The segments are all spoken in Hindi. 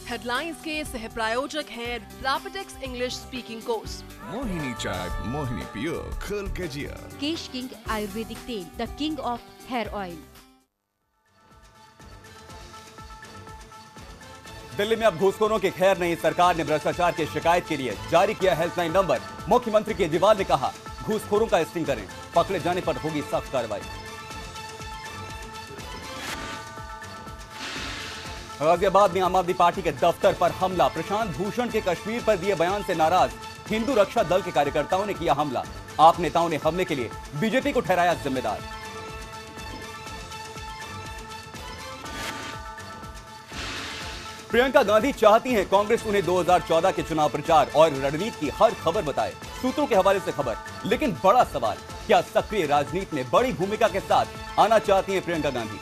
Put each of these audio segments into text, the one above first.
हेडलाइंस के सह प्रायोजक हैं Rapidex English speaking course. Mohini चाय, मोहिनी पियो, खुल के जिया। केश किंग आयुर्वेदिक तेल, the king of hair oil. Delhi में अब घूसखोरों की खैर नहीं। सरकार ने भ्रष्टाचार की शिकायत के लिए जारी किया हेल्पलाइन नंबर। मुख्यमंत्री केजरीवाल ने कहा, घूसखोरों का स्टिंग करें, पकड़े जाने पर होगी सख्त कार्रवाई। गाजियाबाद में आम आदमी पार्टी के दफ्तर पर हमला। प्रशांत भूषण के कश्मीर पर दिए बयान से नाराज हिंदू रक्षा दल के कार्यकर्ताओं ने किया हमला। आप नेताओं ने हमले के लिए बीजेपी को ठहराया जिम्मेदार। प्रियंका गांधी चाहती हैं कांग्रेस उन्हें 2014 के चुनाव प्रचार और रणनीति की हर खबर बताए। सूत्रों के हवाले से खबर। लेकिन बड़ा सवाल, क्या सक्रिय राजनीति में बड़ी भूमिका के साथ आना चाहती हैं प्रियंका गांधी?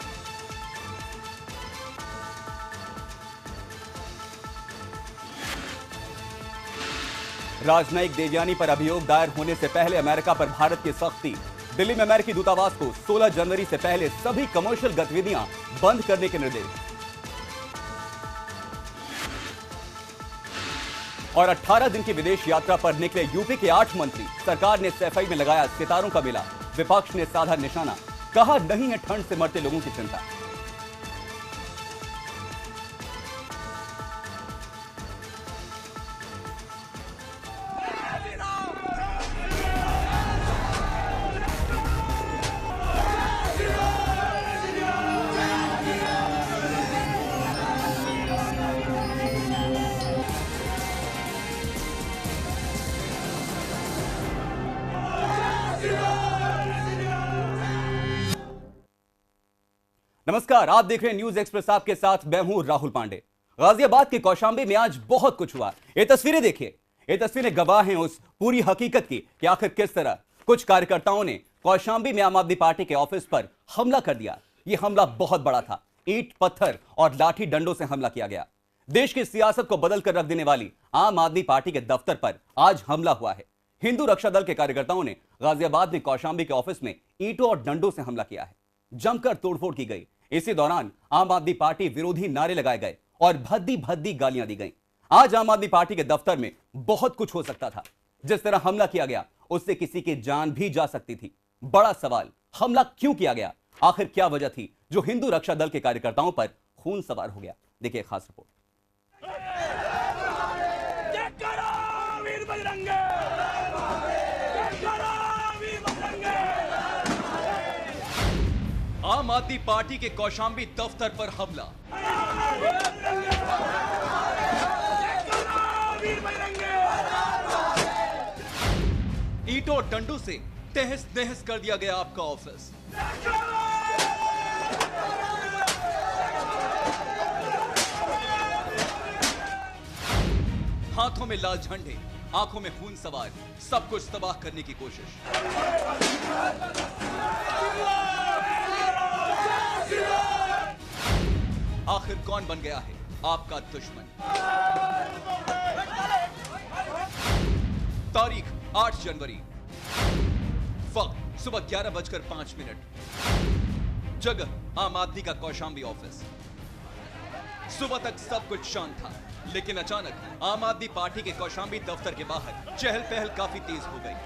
राजनयिक देवयानी पर अभियोग दायर होने से पहले अमेरिका पर भारत की सख्ती। दिल्ली में अमेरिकी दूतावास को 16 जनवरी से पहले सभी कमर्शियल गतिविधियां बंद करने के निर्देश। और 18 दिन की विदेश यात्रा पर निकले यूपी के 8 मंत्री। सरकार ने सफाई में लगाया सितारों का मेला। विपक्ष ने साधा निशाना, कहा नहीं है ठंड से मरते लोगों की चिंता। नमस्कार, आप देख रहे हैं न्यूज एक्सप्रेस। आपके साथ मैं हूं राहुल पांडे। गाजियाबाद के कौशांबी में आज बहुत कुछ हुआ। ये तस्वीरें देखिए। ये तस्वीरें गवाह हैं उस पूरी हकीकत की कि आखिर किस तरह कुछ कार्यकर्ताओं ने कौशांबी में आम आदमी पार्टी के ऑफिस पर हमला कर दिया। यह हमला बहुत बड़ा था। ईंट, पत्थर और लाठी डंडों से हमला किया गया। देश की सियासत को बदल कर रख देने वाली आम आदमी पार्टी के दफ्तर पर आज हमला हुआ है। हिंदू रक्षा दल के कार्यकर्ताओं ने गाजियाबाद में कौशांबी के ऑफिस में ईंटों और डंडों से हमला किया है। जमकर तोड़फोड़ की गई। इसी दौरान आम आदमी पार्टी विरोधी नारे लगाए गए और भद्दी भद्दी गालियां दी गईं। आज आम आदमी पार्टी के दफ्तर में बहुत कुछ हो सकता था। जिस तरह हमला किया गया उससे किसी की जान भी जा सकती थी। बड़ा सवाल, हमला क्यों किया गया? आखिर क्या वजह थी जो हिंदू रक्षा दल के कार्यकर्ताओं पर खून सवार हो गया? देखिए खास रिपोर्ट। आम आदमी पार्टी के कौशांबी दफ्तर पर हमला। ईंटों और डंडों से तहस नहस कर दिया गया आपका ऑफिस। हाथों में लाल झंडे, आंखों में खून सवार, सब कुछ तबाह करने की कोशिश। आखिर कौन बन गया है आपका दुश्मन? तारीख 8 जनवरी, वक्त सुबह 11:05। जगह आम आदमी का कौशांबी ऑफिस। सुबह तक सब कुछ शांत था, लेकिन अचानक आम आदमी पार्टी के कौशांबी दफ्तर के बाहर चहल पहल काफी तेज हो गई।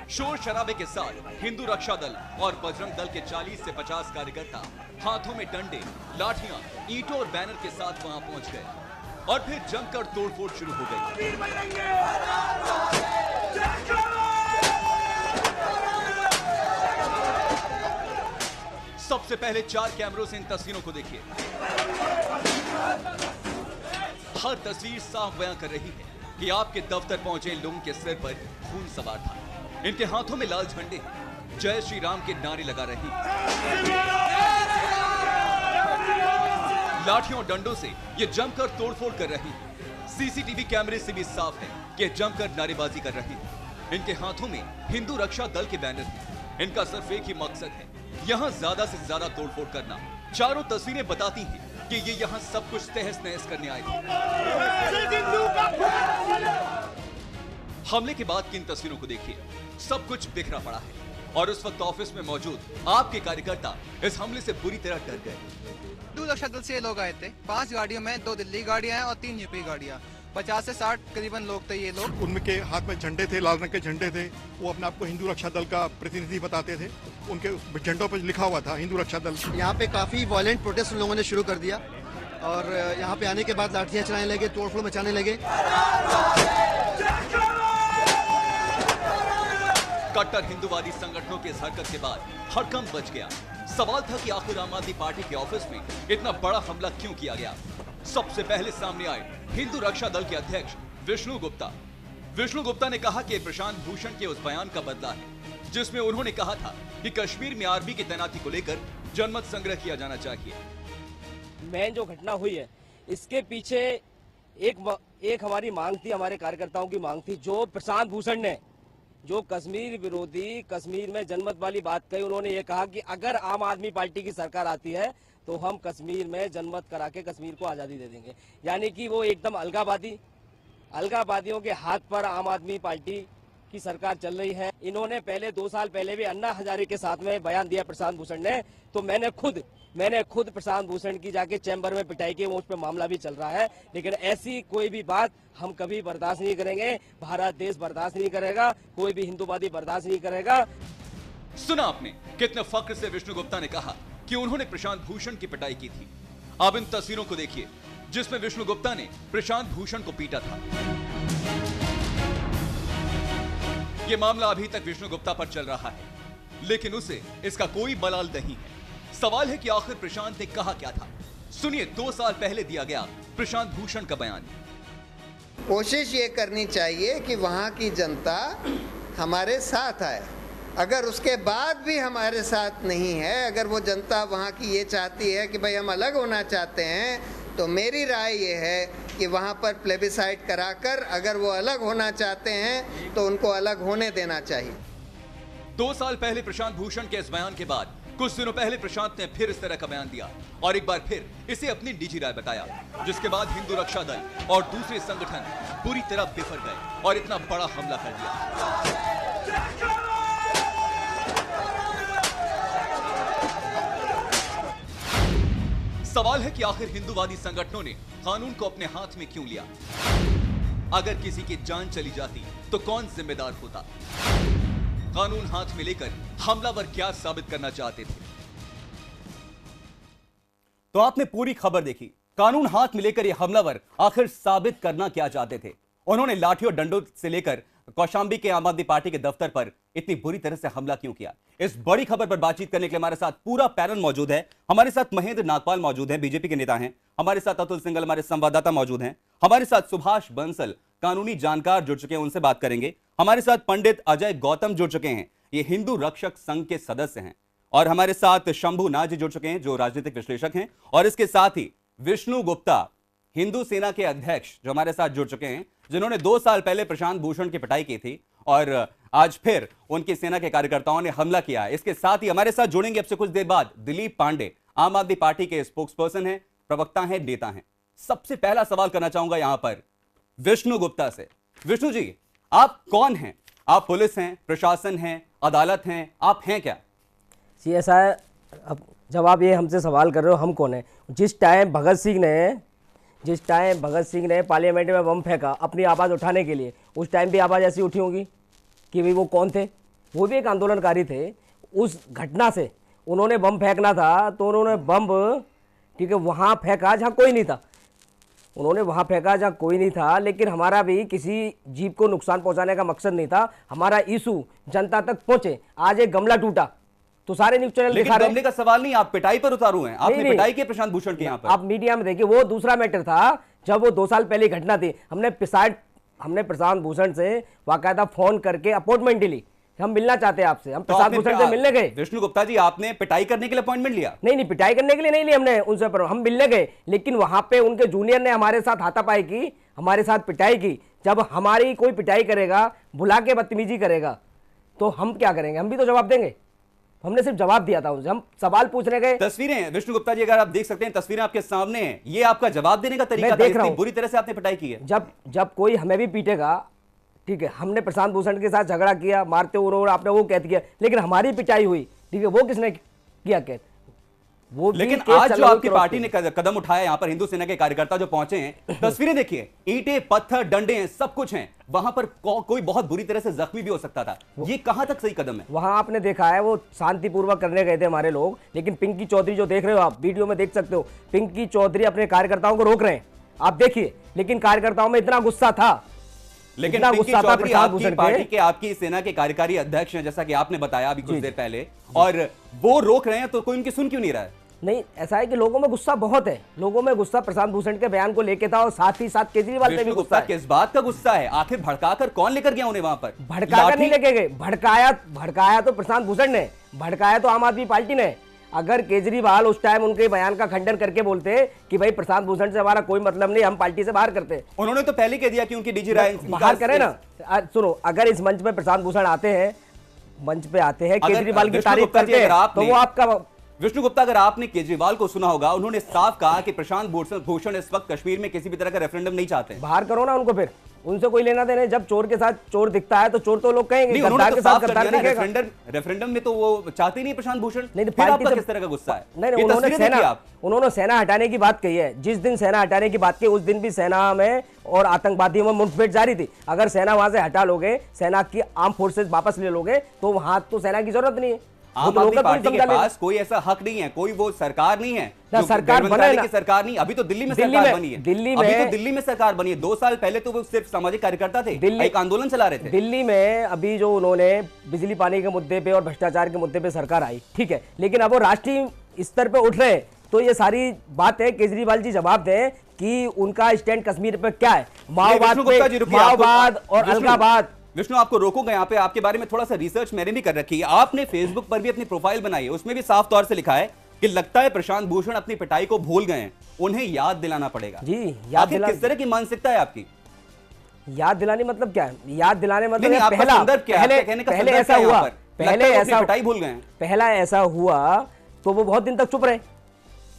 शोर शराबे के साथ हिंदू रक्षा दल और बजरंग दल के 40 से 50 कार्यकर्ता हाथों में डंडे, लाठियां, ईंटों और बैनर के साथ वहां पहुंच गए और फिर जमकर तोड़फोड़ शुरू हो गई। सबसे पहले 4 कैमरों से इन तस्वीरों को देखिए। हर तस्वीर साफ बयां कर रही है कि आपके दफ्तर पहुंचे लोगों के सिर पर खून सवार था। इनके हाथों में लाल झंडे हैं, जय श्री राम के नारे लगा रही। लाठियों और डंडों से ये जमकर तोड़फोड़ कर रही है। सीसीटीवी कैमरे से भी साफ है कि जमकर नारेबाजी कर रही है। इनके हाथों में हिंदू रक्षा दल के बैनर हैं। इनका सिर्फ एक ही मकसद है, यहाँ ज्यादा से ज्यादा तोड़फोड़ करना। चारों तस्वीरें बताती हैं कि ये यहाँ सब कुछ तहस नहस करने आए थे। हमले के बाद की इन तस्वीरों को देखिए। सब कुछ बिखरा पड़ा है। और उस वक्त ऑफिस में मौजूद आपके कार्यकर्ता इस हमले से बुरी तरह डर गए। हिंदू रक्षा दल से ये लोग आए थे। 5 गाड़ियों में 2 दिल्ली गाड़ियां हैं और 3 यूपी गाड़ियां। 50 से 60 करीबन लोग थे ये लोग। उनके हाथ में झंडे थे, लाल रंग के झंडे थे। वो अपने आप को हिंदू रक्षा दल का प्रतिनिधि बताते थे। उनके झंडों पर लिखा हुआ था हिंदू रक्षा दल। यहाँ पे काफी वायलेंट प्रोटेस्ट लोगों ने शुरू कर दिया और यहाँ पे आने के बाद लाठियां चलाने लगे, तोड़फोड़ मचाने लगे। कट्टर हिंदूवादी संगठनों की इस हरकत के बाद हड़कंप बच गया। सवाल था कि आखिर आम आदमी पार्टी के ऑफिस में इतना बड़ा हमला क्यों किया गया। सबसे पहले सामने आए हिंदू रक्षा दल के अध्यक्ष विष्णु गुप्ता। विष्णु गुप्ता ने कहा कि प्रशांत भूषण के उस बयान का बदला है जिसमें उन्होंने कहा था कि कश्मीर में आर्मी की तैनाती को लेकर जनमत संग्रह किया जाना चाहिए। मेन जो घटना हुई है इसके पीछे एक हमारी मांग थी, हमारे कार्यकर्ताओं की मांग थी। जो प्रशांत भूषण ने जो कश्मीर विरोधी, कश्मीर में जनमत वाली बात कही, उन्होंने ये कहा कि अगर आम आदमी पार्टी की सरकार आती है तो हम कश्मीर में जनमत करा के कश्मीर को आजादी दे देंगे। यानी कि वो एकदम अलगावादियों के हाथ पर आम आदमी पार्टी की सरकार चल रही है। इन्होंने पहले 2 साल पहले भी अन्ना हजारे के साथ में बयान दिया प्रशांत भूषण ने, तो मैंने खुद प्रशांत भूषण की जाके चैम्बर में पिटाई की, उस पर मामला भी चल रहा है। लेकिन ऐसी कोई भी बात हम कभी बर्दाश्त नहीं करेंगे। भारत देश बर्दाश्त नहीं करेगा, कोई भी हिंदूवादी बर्दाश्त नहीं करेगा। सुना आपने कितने फक्र से विष्णु गुप्ता ने कहा कि उन्होंने प्रशांत भूषण की पिटाई की थी। अब इन तस्वीरों को देखिए जिसमें विष्णु गुप्ता ने प्रशांत भूषण को पीटा था। ये मामला अभी तक विष्णु गुप्ता पर चल रहा है, लेकिन उसे इसका कोई मलाल नहीं है। सवाल है कि आखिर प्रशांत ने कहा क्या था। सुनिए 2 साल पहले दिया गया प्रशांत भूषण का बयान। कोशिश ये करनी चाहिए कि वहाँ की जनता हमारे साथ आए। अगर उसके बाद भी हमारे साथ नहीं है, अगर वो जनता वहाँ की ये चाहती है कि भाई हम अलग होना चाहते हैं, तो मेरी राय ये है कि वहाँ पर प्लेबिसाइट कराकर अगर वो अलग होना चाहते हैं तो उनको अलग होने देना चाहिए। 2 साल पहले प्रशांत भूषण के इस बयान के बाद कुछ दिनों पहले प्रशांत ने फिर इस तरह का बयान दिया और एक बार फिर इसे अपनी निजी राय बताया, जिसके बाद हिंदू रक्षा दल और दूसरे संगठन पूरी तरह बिफर गए और इतना बड़ा हमला कर दिया। सवाल है कि आखिर हिंदूवादी संगठनों ने कानून को अपने हाथ में क्यों लिया। अगर किसी की जान चली जाती तो कौन जिम्मेदार होता। कानून हाथ में लेकर हमलावर क्या साबित करना चाहते थे। तो आपने पूरी खबर देखी। कानून हाथ में लेकर ये हमलावर आखिर साबित करना क्या चाहते थे। उन्होंने लाठी और डंडों से लेकर कौशांबी के आम आदमी पार्टी के दफ्तर पर इतनी बुरी तरह से हमला क्यों किया। इस बड़ी खबर पर बातचीत करने के लिए हमारे साथ पूरा पैनल मौजूद है। हमारे साथ महेंद्र नागपाल मौजूद हैं, बीजेपी के नेता हैं। हमारे साथ अतुल सिंघल हमारे संवाददाता मौजूद हैं। हमारे साथ सुभाष बंसल कानूनी जानकार जुड़ चुके हैं, उनसे बात करेंगे। हमारे साथ पंडित अजय गौतम जुड़ चुके हैं, ये हिंदू रक्षक संघ के सदस्य हैं। और हमारे साथ शंभू नाथ जी जुड़ चुके हैं जो राजनीतिक विश्लेषक हैं। और इसके साथ ही विष्णु गुप्ता हिंदू सेना के अध्यक्ष जो हमारे साथ जुड़ चुके हैं, जिन्होंने 2 साल पहले प्रशांत भूषण की पिटाई की थी और आज फिर उनकी सेना के कार्यकर्ताओं ने हमला किया। इसके साथ ही हमारे साथ जुड़ेंगे अब से कुछ देर बाद दिलीप पांडे, आम आदमी पार्टी के स्पोक्सपर्सन हैं, प्रवक्ता हैं, नेता हैं। सबसे पहला सवाल करना चाहूंगा यहां पर विष्णु गुप्ता से। विष्णु जी, आप कौन हैं? आप पुलिस हैं, प्रशासन हैं, अदालत हैं, आप हैं क्या? जी ऐसा है, अब जब आप ये हमसे सवाल कर रहे हो हम कौन है। जिस टाइम भगत सिंह ने पार्लियामेंट में बम फेंका अपनी आवाज़ उठाने के लिए, उस टाइम भी आवाज़ ऐसी उठी होगी कि भाई वो कौन थे। वो भी एक आंदोलनकारी थे। उस घटना से उन्होंने बम फेंकना था तो उन्होंने बम ठीक है वहाँ फेंका जहाँ कोई नहीं था। उन्होंने वहाँ फेंका जहाँ कोई नहीं था, लेकिन हमारा भी किसी जीव को नुकसान पहुँचाने का मकसद नहीं था। हमारा इशू जनता तक पहुँचे। आज एक गमला टूटा तो सारे न्यूज चैनल दिखा रहे हैं। गमले का सवाल नहीं, आप पिटाई पर उतारू हैं। आपने पिटाई की प्रशांत भूषण के यहाँ पर। आप मीडिया में देखिए, वो दूसरा मैटर था। जब वो 2 साल पहले घटना थी, हमने प्रशांत भूषण से वाकायदा फोन करके अपॉइंटमेंट ली। हम मिलना चाहते हैं आपसे। हम प्रशांत भूषण से मिलने गए। विष्णु गुप्ता जी, आपने पिटाई करने के लिए अपॉइंटमेंट लिया? नहीं, पिटाई करने के लिए नहीं लिया हमने उनसे, पर हम मिलने गए। लेकिन वहां पे उनके जूनियर ने हमारे साथ हाथापाई की, हमारे साथ पिटाई की। जब हमारी कोई पिटाई करेगा, बुला के बदतमीजी करेगा, तो हम क्या करेंगे? हम भी तो जवाब देंगे। हमने सिर्फ जवाब दिया था उनसे, हम सवाल पूछने गए। तस्वीरें विष्णु गुप्ता जी, अगर आप देख सकते हैं, तस्वीरें आपके सामने हैं। ये आपका जवाब देने का तरीका था? इतनी बुरी तरह से आपने पिटाई की है। जब कोई हमें भी पीटेगा, ठीक है, हमने प्रशांत भूषण के साथ झगड़ा किया, मारते उन्होंने आपने वो कैद किया, लेकिन हमारी पिटाई हुई, ठीक है, वो किसने किया कैद? वो लेकिन आज जो आपकी पार्टी ने कदम उठाया, यहां पर हिंदू सेना के कार्यकर्ता जो पहुंचे हैं, तस्वीरें देखिए, ईंटें पत्थर डंडे हैं, सब कुछ हैं, वहां पर कोई बहुत बुरी तरह से जख्मी भी हो सकता था। ये कहां तक सही कदम है? वहां आपने देखा है वो शांतिपूर्वक करने गए थे हमारे लोग, लेकिन पिंकी चौधरी जो देख रहे हो आप वीडियो में देख सकते हो, पिंकी चौधरी अपने कार्यकर्ताओं को रोक रहे हैं, आप देखिए, लेकिन कार्यकर्ताओं में इतना गुस्सा था, लेकिन पिंकी चौधरी आपकी पार्टी के, आपकी सेना के कार्यकारी अध्यक्ष हैं, जैसा कि आपने बताया अभी कुछ देर पहले, और वो रोक रहे हैं, तो कोई उनकी सुन क्यों नहीं रहा है? नहीं, ऐसा है कि लोगों में गुस्सा बहुत है, लोगों में गुस्सा प्रशांत भूषण के बयान को लेके था, और साथ ही साथ केजरीवाल पे भी गुस्सा है। किस बात का गुस्सा है? आखिर भड़काकर कौन लेकर गया उन्हें वहां पर? भड़काकर नहीं लेके गए, भड़काया तो प्रशांत भूषण ने, भड़काया तो आम आदमी पार्टी ने। अगर केजरीवाल उस टाइम उनके बयान का खंडन करके बोलते कि भाई प्रशांत भूषण से हमारा कोई मतलब नहीं, हम पार्टी से बाहर करते, उन्होंने तो पहले कह दिया कि उनकी डीजी राय बाहर करे ना। सुनो, अगर इस मंच पे प्रशांत भूषण आते हैं, मंच पे आते हैं, केजरीवाल की तारीफ करते हैं, तो वो आपका विष्णु गुप्ता, अगर आपने केजरीवाल को सुना होगा, उन्होंने साफ कहा कि प्रशांत भूषण इस वक्त कश्मीर में किसी भी तरह का रेफरेंडम नहीं चाहते। बाहर करो ना उनको, फिर उनसे कोई लेना देना। जब चोर के साथ चोर दिखता है तो चोर तो लोग कहेंगे, गद्दार के साथ गद्दार दिखेगा। रेफरेंडम में तो वो चाहते नहीं प्रशांत भूषण। नहीं, फिर आपका किस तरह का गुस्सा है? नहीं, उन्होंने सेना हटाने की बात कही है। जिस दिन सेना हटाने की बात कही उस दिन भी सेना में और आतंकवादियों में मुठभेड़ जारी थी। अगर सेना वहां से हटा लोगे, सेना की आर्म फोर्सेस वापस ले लोगे, तो वहां तो सेना की जरूरत नहीं है। आम आदमी पार्टी के पास कोई ऐसा हक नहीं है, कोई वो सरकार नहीं है, सरकार की सरकार नहीं। अभी तो दिल्ली में सरकार बनी है, दिल्ली में सरकार बनी है। 2 साल पहले तो वो सिर्फ सामाजिक कार्यकर्ता थे, एक आंदोलन चला रहे थे दिल्ली में। अभी जो उन्होंने बिजली पानी के मुद्दे पे और भ्रष्टाचार के मुद्दे पे सरकार आई, ठीक है, लेकिन अब वो राष्ट्रीय स्तर पे उठ रहे हैं। तो ये सारी बात है, केजरीवाल जी जवाब दें कि उनका स्टैंड कश्मीर पे क्या है, माओवाद और अलगावाद। विष्णु, आपको रोकूंगा यहाँ पे, आपके बारे में थोड़ा सा रिसर्च मैंने भी कर रखी है। आपने फेसबुक पर भी अपनी प्रोफाइल बनाई है, उसमें भी साफ तौर से लिखा है कि लगता है प्रशांत भूषण अपनी पिटाई को भूल गए हैं, उन्हें याद दिलाना पड़ेगा। जी, याद दिला। किस तरह की मानसिकता है आपकी? याद दिलाने मतलब क्या है? याद दिलाने मतलब पहले ऐसा हुआ, पिटाई भूल गए, पहला ऐसा हुआ तो वो बहुत दिन तक चुप रहे,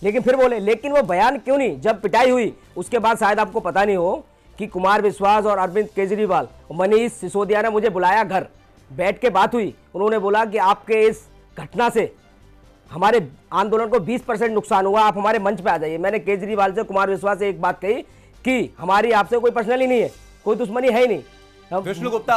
लेकिन फिर बोले। लेकिन वो बयान क्यों नहीं, जब पिटाई हुई उसके बाद शायद आपको पता नहीं हो कि कुमार विश्वास और अरविंद केजरीवाल और मनीष सिसोदिया ने मुझे बुलाया, घर बैठ के बात हुई। उन्होंने बोला कि आपके इस घटना से हमारे आंदोलन को 20% नुकसान हुआ, आप हमारे मंच पे आ जाइए। मैंने केजरीवाल से, कुमार विश्वास से एक बात कही कि हमारी आपसे कोई पर्सनली नहीं है, कोई दुश्मनी है ही नहीं। विष्णु गुप्ता,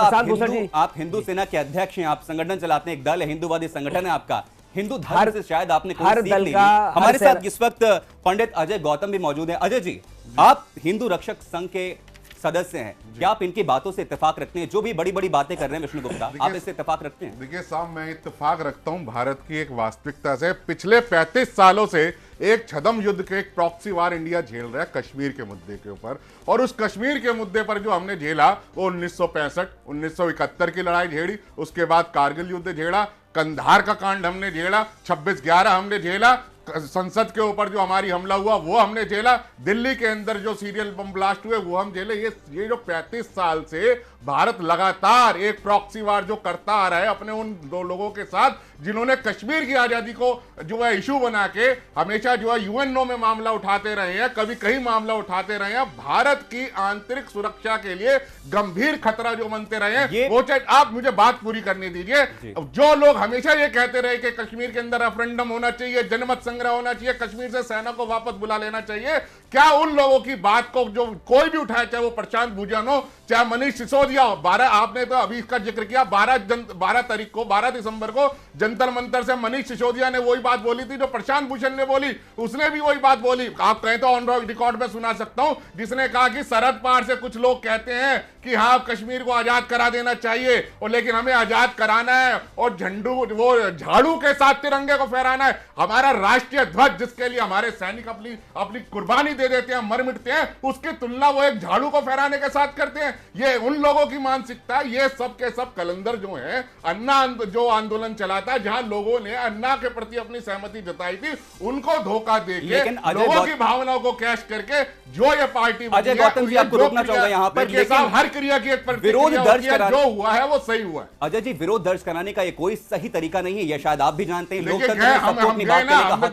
आप हिंदू सेना के अध्यक्ष हैं, आप संगठन चलाते हैं, एक दल है, हिंदूवादी संगठन है आपका। हिंदू धर्म से शायद आपने कोई सीख ली। हमारे साथ इस वक्त पंडित अजय गौतम भी मौजूद हैं। अजय जी, आप हिंदू रक्षक संघ के सदस्य हैं, क्या आप इनकी बातों से इत्तेफाक रखते हैं? जो भी बड़ी बड़ी बातें कर रहे हैं विष्णु गुप्ता, आप इससे इत्तेफाक रखते हैं? देखिए साहब, मैं इत्तेफाक रखता हूं भारत की एक वास्तविकता से। पिछले 35 सालों से एक छद्म युद्ध के, एक प्रॉक्सी वार इंडिया झेल रहा है कश्मीर के मुद्दे के ऊपर। और उस कश्मीर के मुद्दे पर जो हमने झेला वो 1965, 1971 की लड़ाई झेली, उसके बाद कारगिल युद्ध झेला, कंधार का कांड हमने झेला, 26/11 हमने झेला, संसद के ऊपर जो हमारी हमला हुआ वो हमने झेला, दिल्ली के अंदर जो सीरियल बम ब्लास्ट हुए वो हम झेले। ये जो 35 साल से भारत लगातार एक प्रॉक्सी वार जो करता आ रहा है अपने उन 2 लोगों के साथ जिन्होंने कश्मीर की आजादी को जो है इशू बना के हमेशा जो है यूएनओ में मामला उठाते रहे हैं, कभी कहीं मामला उठाते रहे हैं, भारत की आंतरिक सुरक्षा के लिए गंभीर खतरा जो बनते रहे हैं। वो चाहे, आप मुझे बात पूरी करने दीजिए। जो लोग हमेशा ये कहते रहे कि कश्मीर के अंदर रेफरेंडम होना चाहिए, जनमत संग्रह होना चाहिए, कश्मीर से सेना को वापस बुला लेना चाहिए, क्या उन लोगों की बात को जो कोई भी उठाए, चाहे वो प्रशांत भूषण हो, चाहे मनीष सिसोदिया हो, 12 आपने तो अभी इसका जिक्र किया, 12 तारीख को, 12 दिसंबर को जंतर मंतर से मनीष सिसोदिया ने वही बात बोली थी जो प्रशांत भूषण ने बोली, उसने भी वही बात बोली। आप कहें तो ऑन रिकॉर्ड में सुना सकता हूं, जिसने कहा कि सरहद पार से कुछ लोग कहते हैं कि हाँ कश्मीर को आजाद करा देना चाहिए, और लेकिन हमें आजाद कराना है और झंडू वो झाड़ू के साथ तिरंगे को फहराना है। हमारा राष्ट्रीय ध्वज जिसके लिए हमारे सैनिक अपनी कुर्बानी दे देते हैं, मर मिटते हैं, उसकी तुलना वो एक झाड़ू को फहराने के साथ करते हैं। ये उन लोगों की मानसिकता, ये सब के सब कलंदर जो है, अन्ना जो आंदोलन चलाता है, जहां लोगों ने अन्ना के प्रति अपनी सहमति जताई थी, उनको धोखा देके, लोगों की भावनाओं को कैश करके जो ये पार्टी अजय गौतम जी, आपको रोकना चाहूंगा यहाँ पर, लेकिन हर क्रिया की एक विरोध दर्ज कराना, जो हुआ है वो सही हुआ है। अजय जी, विरोध दर्ज कराने का ये कोई सही तरीका नहीं है, ये शायद आप भी जानते हैं।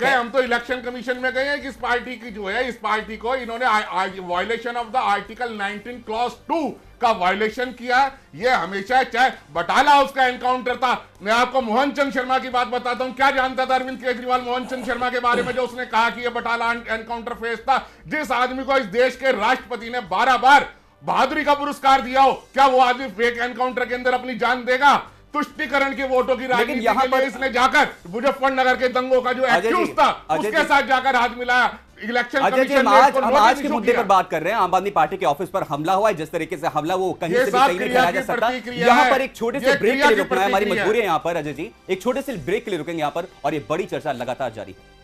हम तो इलेक्शन कमीशन में गए हैं कि इस पार्टी की जो है, इस पार्टी को इन्होंने violation of the article 19 clause 2 का वायलेशन किया है। ये हमेशा, चाहे बटाला उसका एनकाउंटर था। मैं आपको मोहन चंद शर्मा की बात बताता हूं। क्या जानता था अरविंद केजरीवाल मोहन चंद शर्मा के बारे में, जो उसने कहा कि ये बटाला एनकाउंटर फेस था? जिस आदमी को इस देश के राष्ट्रपति ने 12 बार बहादुरी का पुरस्कार दिया हो, क्या वो आदमी फेक एनकाउंटर के अंदर अपनी जान देगा? तुष्टिकरण के वोटों की राजनीति के लिए इसने जाकर मुजफ्फरनगर के दंगों का जो एक्यूज था उसके साथ जाकर हाथ मिलाया। इलेक्शन कमीशन ने हम आज के मुद्दे पर बात कर रहे हैं। आम आदमी पार्टी के ऑफिस पर हमला हुआ है, जिस तरीके से हमला वो कहीं से भी कहीं नहीं कराया जा सकता। यहाँ पर एक छोटे से ब्रेक के लिए रुकना है, हमारी मजबूरी है यहाँ पर। अजय जी, एक छोटे से ब्रेक के लिए रुकेंगे यहाँ पर और ये बड़ी चर्चा लगातार जारी है।